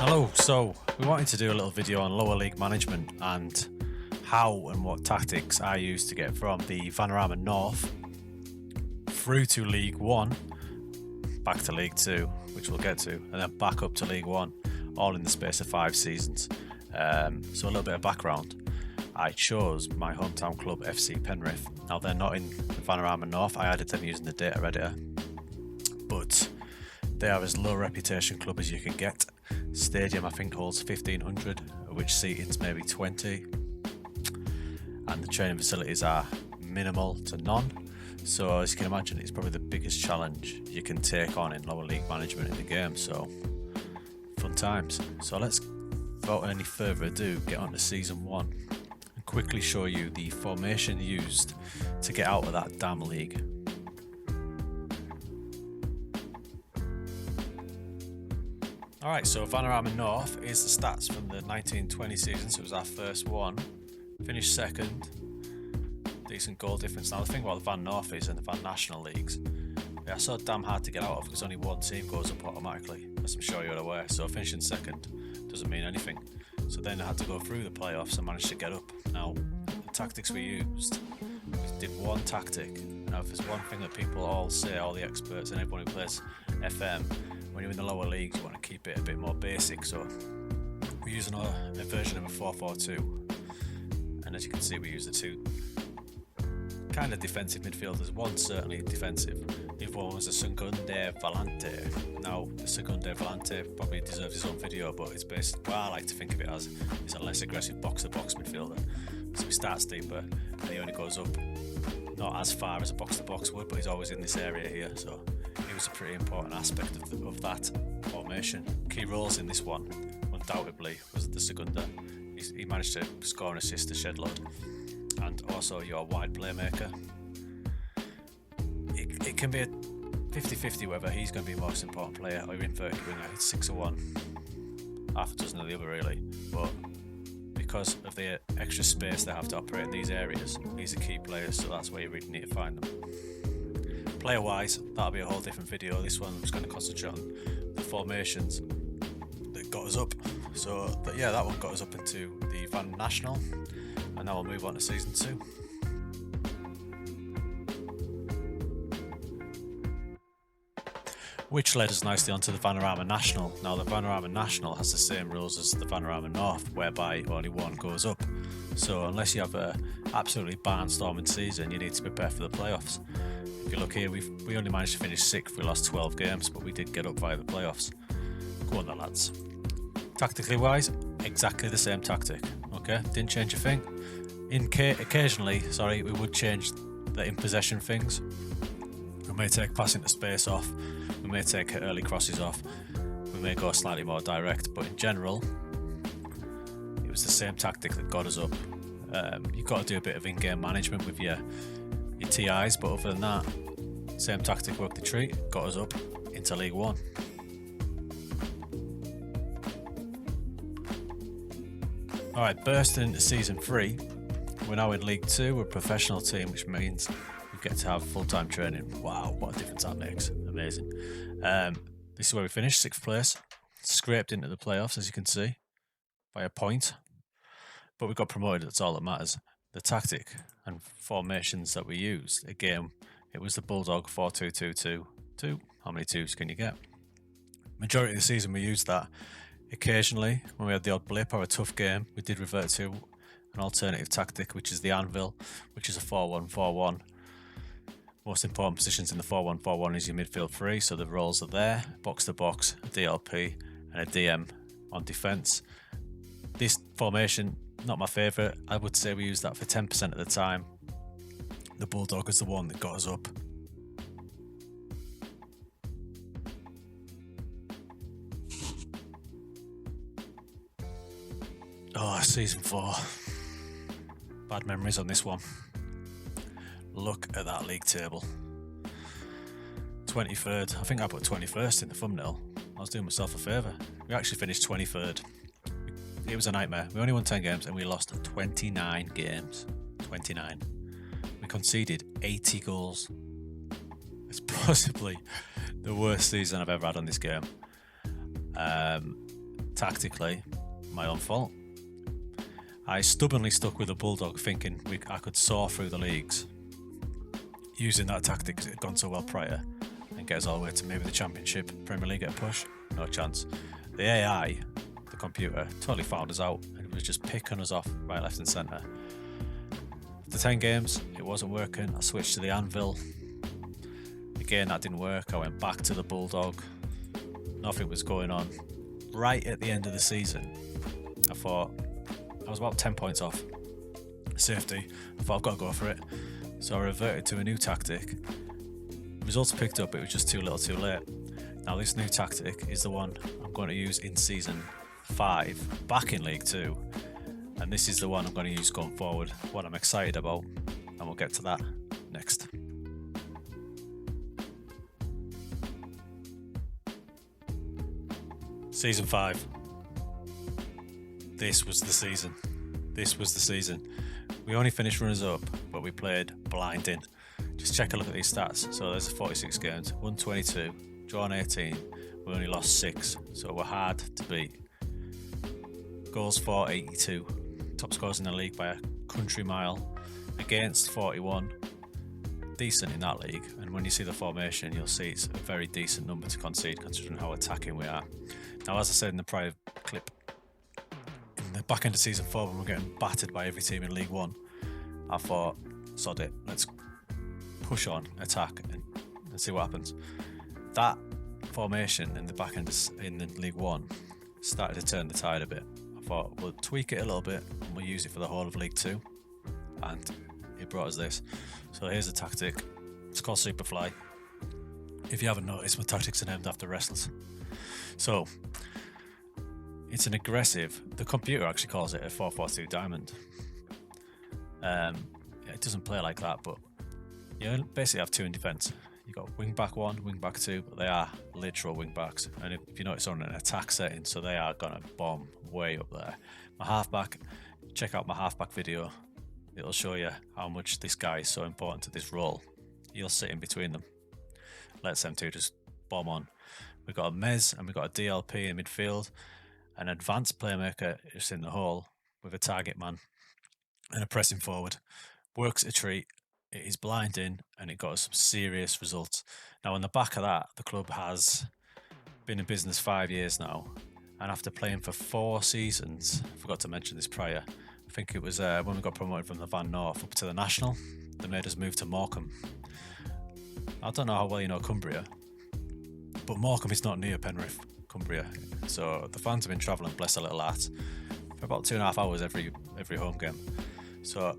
Hello, so we wanted to do a little video on lower league management and how and what tactics I use to get from the Vanarama North through to League 1, back to League 2, which we'll get to, and then back up to League 1, all in the space of 5 seasons. So a little bit of background. I chose my hometown club, FC Penrith. Now they're not in the Vanarama North, I added them using the data editor, but they are as low reputation club as you can get. Stadium I think holds 1,500, of which seating's maybe 20, and the training facilities are minimal to none. So as you can imagine, it's probably the biggest challenge you can take on in lower league management in the game. So fun times. So let's, without any further ado, get on to season 1 and quickly show you the formation used to get out of that damn league. Alright, so Vanarama North is the stats from the 1920 season, so it was our first one. Finished second, decent goal difference. Now the thing about the Van North is, and the Van National leagues, they are so damn hard to get out of because only one team goes up automatically, as I'm sure you're aware. So finishing second doesn't mean anything. So then I had to go through the playoffs and managed to get up. Now, the tactics we used, we did one tactic. Now if there's one thing that people all say, all the experts and everyone who plays FM, when you're in the lower leagues you want to keep it a bit more basic, so we're using a version of a 4-4-2, and as you can see we use the two kind of defensive midfielders. One certainly defensive, the other one was a Secunde Volante. Now the Secunde Volante probably deserves his own video, but it's based, well, I like to think of it as, it's a less aggressive box-to-box midfielder, so he starts deeper and he only goes up not as far as a box-to-box would, but he's always in this area here, so it was a pretty important aspect of that formation. Key roles in this one, undoubtedly, was the Segunda. He managed to score and assist to Shedload, and also your wide playmaker. It can be a 50-50 whether he's going to be the most important player or your inverted winger. It's 6 of one, half a dozen of the other really, but because of the extra space they have to operate in these areas, these are key players, so that's where you really need to find them. Player wise, that'll be a whole different video. This one I'm just going to concentrate on the formations that got us up. So yeah, that one got us up into the Van National, and now we'll move on to season 2. Which led us nicely onto the Vanarama National. Now the Vanarama National has the same rules as the Vanarama North, whereby only one goes up. So unless you have a absolutely barnstorming season, you need to prepare for the playoffs. If you look here, we only managed to finish 6th. We lost 12 games, but we did get up via the playoffs. Go on then, lads. Tactically wise, exactly the same tactic. Okay, didn't change a thing. Occasionally, we would change the in possession things. We may take passing to space off. We may take early crosses off. We may go slightly more direct, but in general, it was the same tactic that got us up. You've got to do a bit of in-game management with your TIs, but other than that, same tactic worked the treat, got us up into League 1. Alright, bursting into season 3, we're now in League 2, we're a professional team, which means we get to have full-time training. Wow, what a difference that makes, amazing. This is where we finished, 6th place, scraped into the playoffs as you can see, by a point, but we got promoted, that's all that matters. The tactic and formations that we used, again, it was the Bulldog 4-2-2-2. How many twos can you get? Majority of the season we used that. Occasionally, when we had the odd blip or a tough game, we did revert to an alternative tactic, which is the anvil, which is a 4-1-4-1. Most important positions in the 4-1-4-1 is your midfield 3, so the roles are there, box to box, a DLP and a DM on defence. This formation, not my favourite. I would say we use that for 10% of the time. The Bulldog is the one that got us up. Oh, season 4. Bad memories on this one. Look at that league table. 23rd. I think I put 21st in the thumbnail. I was doing myself a favour. We actually finished 23rd. It was a nightmare. We only won 10 games and we lost 29 games. 29. We conceded 80 goals. It's possibly the worst season I've ever had on this game. tactically, my own fault. I stubbornly stuck with the Bulldog, thinking I could soar through the leagues using that tactic because it had gone so well prior and get us all the way to maybe the Championship, Premier League at a push. No chance. The AI, the computer, totally found us out and it was just picking us off right, left and centre. After 10 games, it wasn't working. I switched to the Anvil. Again, that didn't work. I went back to the Bulldog. Nothing was going on. Right at the end of the season, I thought I was about 10 points off safety. I thought I've got to go for it. So I reverted to a new tactic. Results picked up, it was just too little too late. Now this new tactic is the one I'm going to use in Season 5, back in League 2. And this is the one I'm going to use going forward, what I'm excited about. And we'll get to that next. Season 5. This was the season. We only finished runners-up, but we played blinding. Just check a look at these stats. So there's 46 games, won 22, drawn 18, we only lost 6, so we're hard to beat. Goals for 82, top scorers in the league by a country mile, against 41. Decent in that league, and when you see the formation, you'll see it's a very decent number to concede considering how attacking we are. Now, as I said in the prior clip, in the back end of Season 4 when we're getting battered by every team in League 1, I thought, sod it, let's push on, attack, and see what happens. That formation in the back end in the League 1 started to turn the tide a bit. I thought, we'll tweak it a little bit and we'll use it for the whole of League 2, and it brought us this. So here's the tactic. It's called Superfly. If you haven't noticed, my tactics are named after wrestlers. So it's an aggressive, the computer actually calls it a 4-4-2 diamond. It doesn't play like that, but you basically have two in defence. You've got wing back 1, wing back 2, but they are literal wing backs. And if you notice, on an attack setting, so they are going to bomb way up there. My halfback, check out my halfback video. It'll show you how much this guy is so important to this role. You'll sit in between them. Let them two just bomb on. We've got a Mez and we've got a DLP in midfield. An advanced playmaker is in the hole with a target man and a pressing forward. Works a treat. It is blinding and it got us some serious results. Now on the back of that, the club has been in business 5 years now, and after playing for 4 seasons, I forgot to mention this prior, I think it was when we got promoted from the Van North up to the National, they made us move to Morecambe. I don't know how well you know Cumbria, but Morecambe is not near Penrith, Cumbria. So the fans have been travelling, bless their little hearts, for about 2.5 hours every home game. So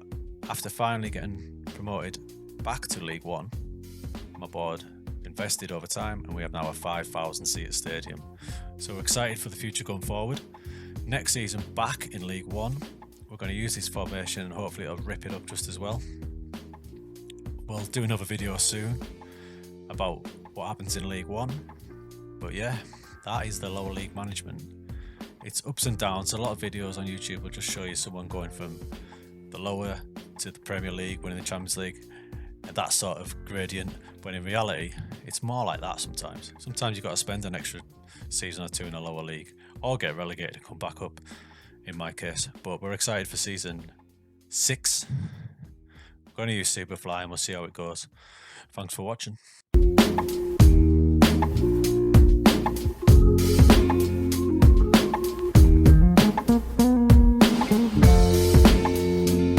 after finally getting promoted back to League 1, my board invested over time and we have now a 5,000 seater stadium. So we're excited for the future going forward. Next season back in League 1, we're going to use this formation and hopefully it'll rip it up just as well. We'll do another video soon about what happens in League 1. But yeah, that is the lower league management. It's ups and downs. A lot of videos on YouTube will just show you someone going from the lower to the Premier League, winning the Champions League, and that sort of gradient, when in reality it's more like that sometimes. Sometimes you've got to spend an extra season or 2 in a lower league or get relegated and come back up in my case. But we're excited for Season 6. We're going to use Superfly and we'll see how it goes. Thanks for watching.